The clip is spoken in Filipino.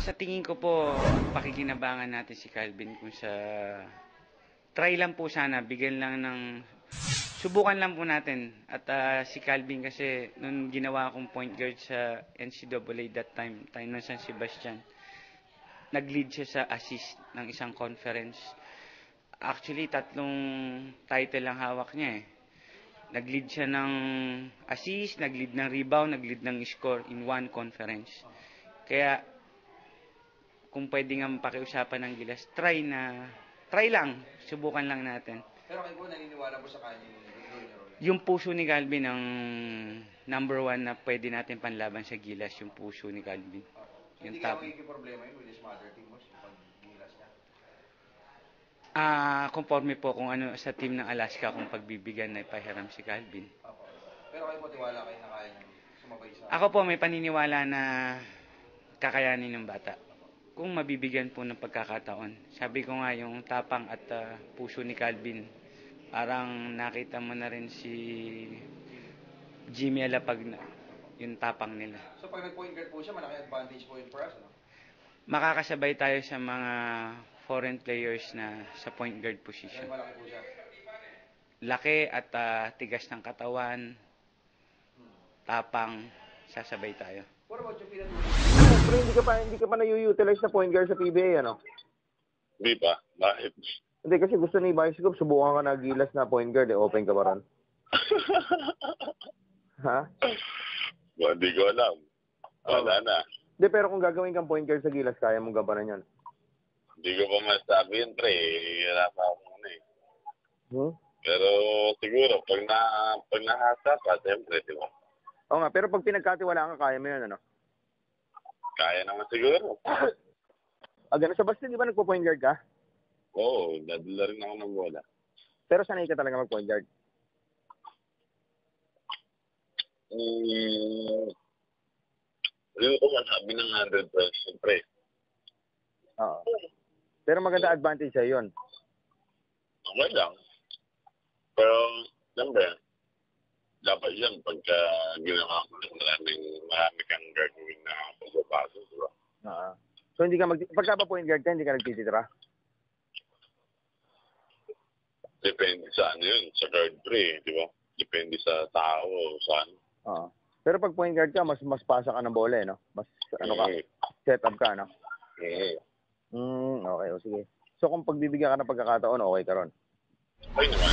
Sa tingin ko po, pakikinabangan natin si Calvin kung sa try lang po sana, bigyan lang ng subukan lang po natin. At si Calvin kasi nung ginawa akong point guard sa NCAA that time ng San Sebastian, nag-lead siya sa assist ng isang conference. Actually, 3 title ang hawak niya eh. Nag-lead siya ng assist, nag-lead ng rebound, nag-lead ng score in one conference. Kaya, kung pwede nga pakiusapan ng Gilas, try lang, subukan lang natin. Pero kayo po, naniniwala po sa kanya yung puso ni Calvin ang number 1 na pwede natin panlaban sa Gilas, yung puso ni Calvin. So, hindi kaya magiging problema yun with his mother team mo, yung pag-Gilas niya? Conforme po kung ano sa team ng Alaska kung pagbibigyan na ipahiram si Calvin. Opo. Pero kayo po, tiwala kayo na kaya niya sumabay sa... Ako po may paniniwala na kakayanin ng bata. Kung mabibigyan po ng pagkakataon. Sabi ko nga yung tapang at puso ni Calvin, parang nakita mo na rin si Jimmy Alapag na yung tapang nila. So pag nag-point guard po siya, malaki advantage po yun for us, no? Makakasabay tayo sa mga foreign players na sa point guard position. Dahil malaki po siya. Laki at tigas ng katawan, tapang, sasabay tayo. What about yung Pero hindi ka pa na-utilize na point guard sa PBA, ano? Hindi pa. Bakit? Hindi, kasi gusto ni Bicycle, subukan ka na Gilas na point guard, open ka pa ron. Ha? Well, hindi ko alam. Wala na. Hindi, pero kung gagawin kang point guard sa Gilas, kaya mong gabanan yan. Hindi ko pa masabi yun, pre. Wala pa akong ano eh. Pero siguro, pag nahasa pa, siyempre, di ba? Oo nga, pero pag pinagkatiwalaan ka, kaya mo yun, ano? Kaya naman siguro. Ganun sa Basta, di ba nagpo-point guard ka? Oo, dadala rin ako ng bola. Pero sanay ka talaga mag-point guard. Hindi ko masabi ng 100%, pre. Oo. Pero maganda advantage sa'yo yun. Okay lang. Pero, siyempre, dapat yan pagka ginawa ko lang marami kang gagawin na pagpapasok, di ba? So, hindi ka pagka ba point guard ka, hindi ka nagtitira? Depende sa ano yun, sa guard pre, di ba? Depende sa tao, sa ano. Oo. Pero pag point guard ka, mas pasa ka ng bola, no? Mas, ano ka, set up ka, no? Okay, o sige. So, kung pagbibigyan ka ng pagkakataon, okay ka ron? Okay naman.